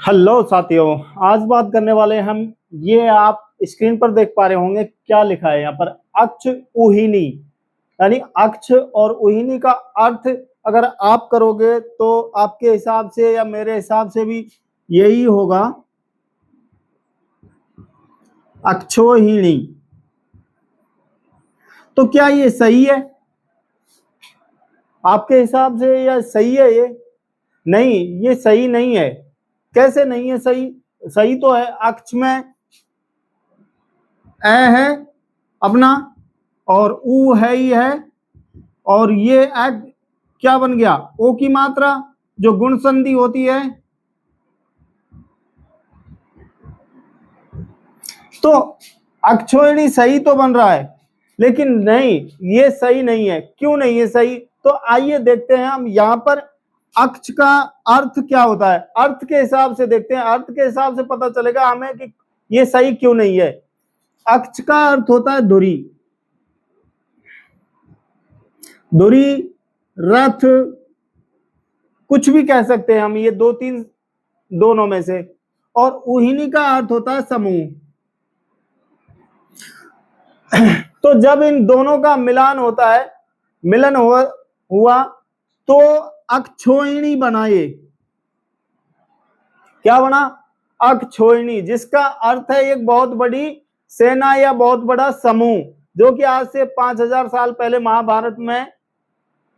Hello साथियों, आज बात करने वाले हैं हम। ये आप स्क्रीन पर देख पा रहे होंगे क्या लिखा है यहाँ पर, अक्ष ऊहिनी। यानी अक्ष और ऊहिनी का अर्थ अगर आप करोगे तो आपके हिसाब से या मेरे हिसाब से भी यही होगा, अक्षोहिणी। तो क्या ये सही है आपके हिसाब से, या सही है ये? नहीं, ये सही नहीं है। कैसे नहीं है सही? सही तो है। अक्ष में ए है अपना और ऊ है ही है, और ये क्या बन गया? ओ की मात्रा जो गुण संधि होती है। तो अक्षोहिणी सही तो बन रहा है, लेकिन नहीं, ये सही नहीं है। क्यों नहीं है सही? तो आइए देखते हैं हम यहाँ पर अक्ष का अर्थ क्या होता है। अर्थ के हिसाब से देखते हैं, अर्थ के हिसाब से पता चलेगा हमें कि ये सही क्यों नहीं है। अक्ष का अर्थ होता है धुरी, धुरी, रथ, कुछ भी कह सकते हैं हम, ये दो तीन दोनों में से। और ऊहिनी का अर्थ होता है समूह। तो जब इन दोनों का मिलान होता है, मिलन हुआ तो अक्षोहिणी बना। ये क्या बना? अक्षोहिणी, जिसका अर्थ है एक बहुत बड़ी सेना या बहुत बड़ा समूह, जो कि आज से 5000 साल पहले महाभारत में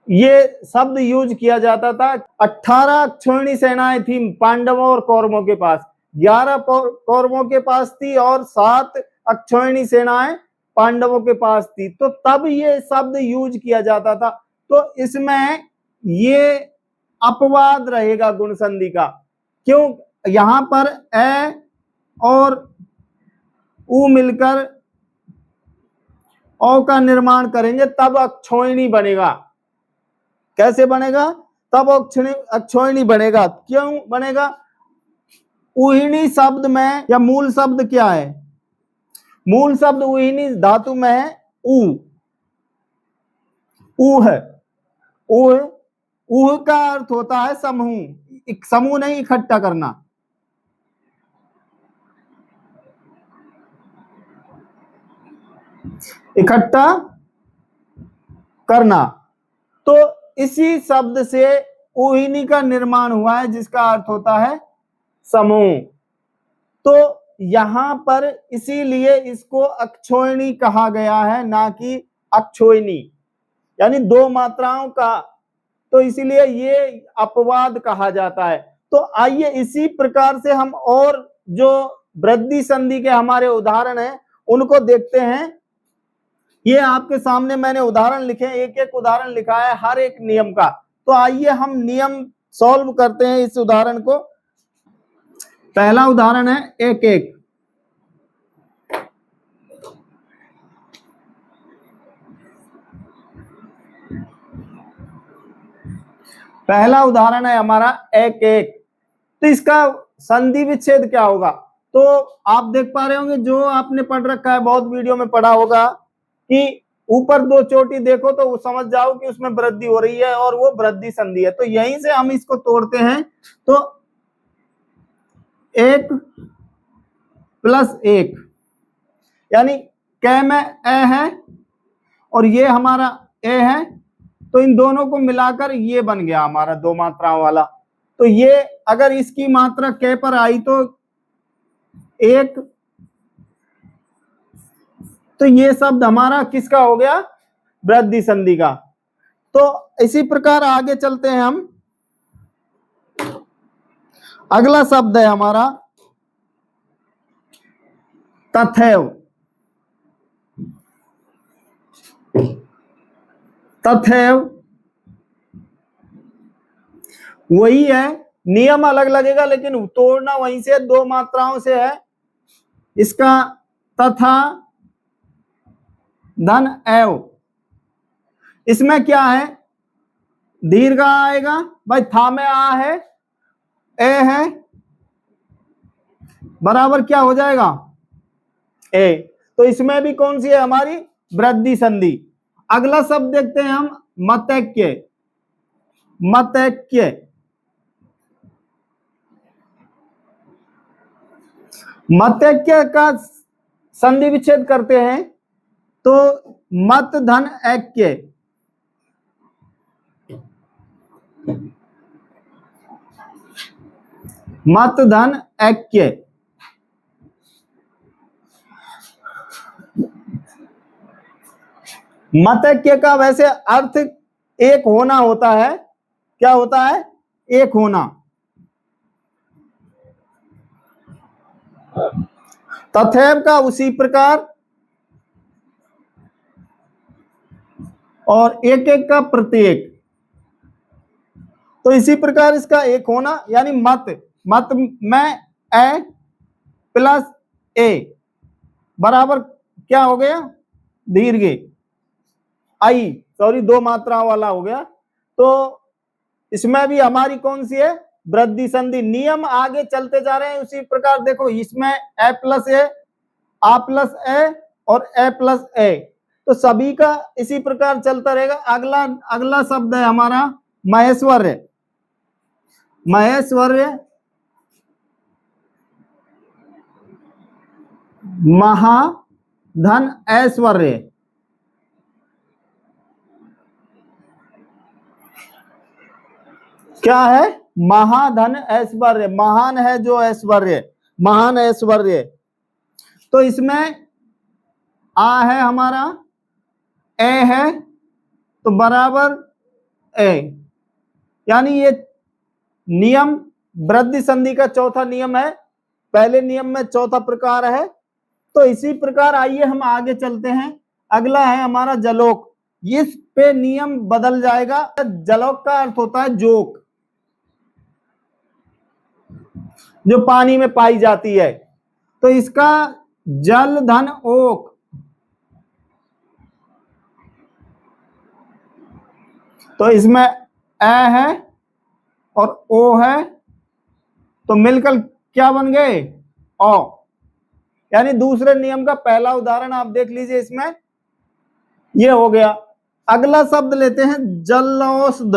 ये शब्द यूज किया जाता था। 18 अक्षोहिणी सेनाएं थी पांडवों और कौरवों के पास, 11 कौरवों के पास थी और 7 अक्षोहिणी सेनाएं पांडवों के पास थी। तो तब ये शब्द यूज किया जाता था। तो इसमें ये अपवाद रहेगा गुण संधि का। क्यों? यहां पर ए और उ मिलकर औ का निर्माण करेंगे तब अक्षोहिणी बनेगा। कैसे बनेगा? तब अक्षोहिणी बनेगा। क्यों बनेगा? ऊहिनी शब्द में या मूल शब्द क्या है? मूल शब्द ऊहिनी धातु में है ऊ। ऊ है, ऊह का अर्थ होता है समूह। एक समूह नहीं, इकट्ठा करना। इकट्ठा करना। तो इसी शब्द से ऊहिनी का निर्माण हुआ है, जिसका अर्थ होता है समूह। तो यहां पर इसीलिए इसको अक्षोहिणी कहा गया है, ना कि अक्षोहिणी, यानी दो मात्राओं का। तो इसीलिए ये अपवाद कहा जाता है। तो आइए इसी प्रकार से हम और जो वृद्धि संधि के हमारे उदाहरण हैं उनको देखते हैं। ये आपके सामने मैंने उदाहरण लिखे, एक एक उदाहरण लिखा है हर एक नियम का। तो आइए हम नियम सॉल्व करते हैं इस उदाहरण को। पहला उदाहरण है एक एक। पहला उदाहरण है हमारा एक एक। तो इसका संधि विच्छेद क्या होगा? तो आप देख पा रहे होंगे, जो आपने पढ़ रखा है, बहुत वीडियो में पढ़ा होगा कि ऊपर दो चोटी देखो तो वो समझ जाओ कि उसमें वृद्धि हो रही है और वो वृद्धि संधि है। तो यहीं से हम इसको तोड़ते हैं। तो एक प्लस एक, यानी कै में ए है और ये हमारा ए है, तो इन दोनों को मिलाकर ये बन गया हमारा दो मात्राओं वाला। तो ये अगर इसकी मात्रा कै पर आई तो एक, तो ये शब्द हमारा किसका हो गया? वृद्धि संधि का। तो इसी प्रकार आगे चलते हैं हम। अगला शब्द है हमारा तथैव। तथैव वही है, नियम अलग लगेगा लेकिन तोड़ना वहीं से दो मात्राओं से है। इसका तथा धन एव, इसमें क्या है? दीर्घ आएगा भाई, था में आ है, ए है, बराबर क्या हो जाएगा? ए। तो इसमें भी कौन सी है हमारी? वृद्धि संधि। अगला शब्द देखते हैं हम, मतैक्य। मतैक्य, मतैक्य का संधि विच्छेद करते हैं तो मत धन ऐक्य, मत धन ऐक्य, मतैक्य का वैसे अर्थ एक होना होता है। क्या होता है? एक होना। तथैव का उसी प्रकार, और एक एक का प्रत्येक। तो इसी प्रकार इसका एक होना यानी मत, मत में ए प्लस ए बराबर क्या हो गया? दीर्घ आई, सॉरी दो मात्राओं वाला हो गया। तो इसमें भी हमारी कौन सी है? वृद्धि संधि। नियम आगे चलते जा रहे हैं उसी प्रकार। देखो इसमें ए प्लस ए, आ प्लस ए और ए प्लस ए, तो सभी का इसी प्रकार चलता रहेगा। अगला शब्द है हमारा महेश्वर्य। महेश्वर्य, महाधन ऐश्वर्य। क्या है? महाधन ऐश्वर्य, महान है जो ऐश्वर्य, महान ऐश्वर्य। तो इसमें आ है हमारा, ए है तो बराबर ए, यानी ये नियम वृद्धि संधि का चौथा नियम है। पहले नियम में चौथा प्रकार है। तो इसी प्रकार आइए हम आगे चलते हैं। अगला है हमारा जलोक। इस पे नियम बदल जाएगा। जलोक का अर्थ होता है जोक, जो पानी में पाई जाती है। तो इसका जल धन ओक, तो इसमें ए है और ओ है तो मिलकर क्या बन गए? ओ। यानी दूसरे नियम का पहला उदाहरण आप देख लीजिए, इसमें ये हो गया। अगला शब्द लेते हैं जलौषध।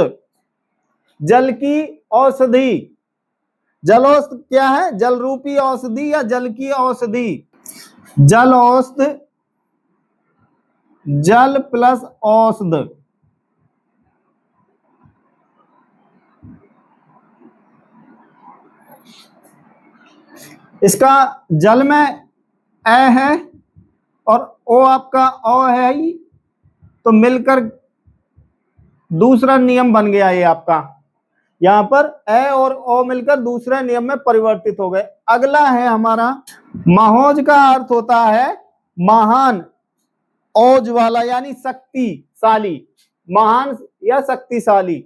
जल की औषधि। जलौषध क्या है? जल रूपी औषधि या जल की औषधि। जल औषध, जल प्लस औषध। इसका जल में ए है और ओ आपका ओ है ही, तो मिलकर दूसरा नियम बन गया। ये आपका यहां पर ए और ओ मिलकर दूसरे नियम में परिवर्तित हो गए। अगला है हमारा महोज का अर्थ होता है महान, औज वाला यानी शक्तिशाली, महान या शक्तिशाली।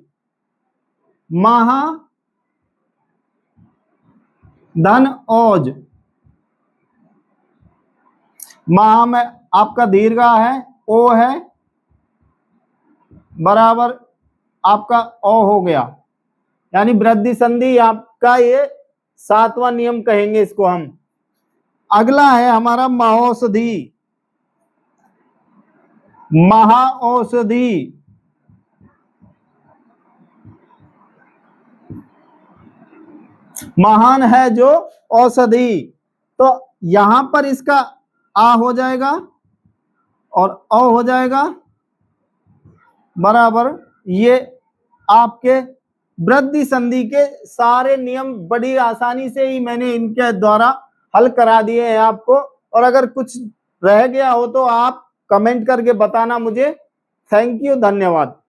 महा धन औज, महा में आपका दीर्घा है, ओ है बराबर आपका ओ हो गया, यानी वृद्धि संधि आपका ये सातवां नियम कहेंगे इसको हम। अगला है हमारा महौषधि। महाऔषधि, महान है जो औषधि। तो यहां पर इसका आ हो जाएगा और अ हो जाएगा बराबर। ये आपके वृद्धि संधि के सारे नियम बड़ी आसानी से ही मैंने इनके द्वारा हल करा दिए हैं आपको। और अगर कुछ रह गया हो तो आप कमेंट करके बताना मुझे। थैंक यू, धन्यवाद।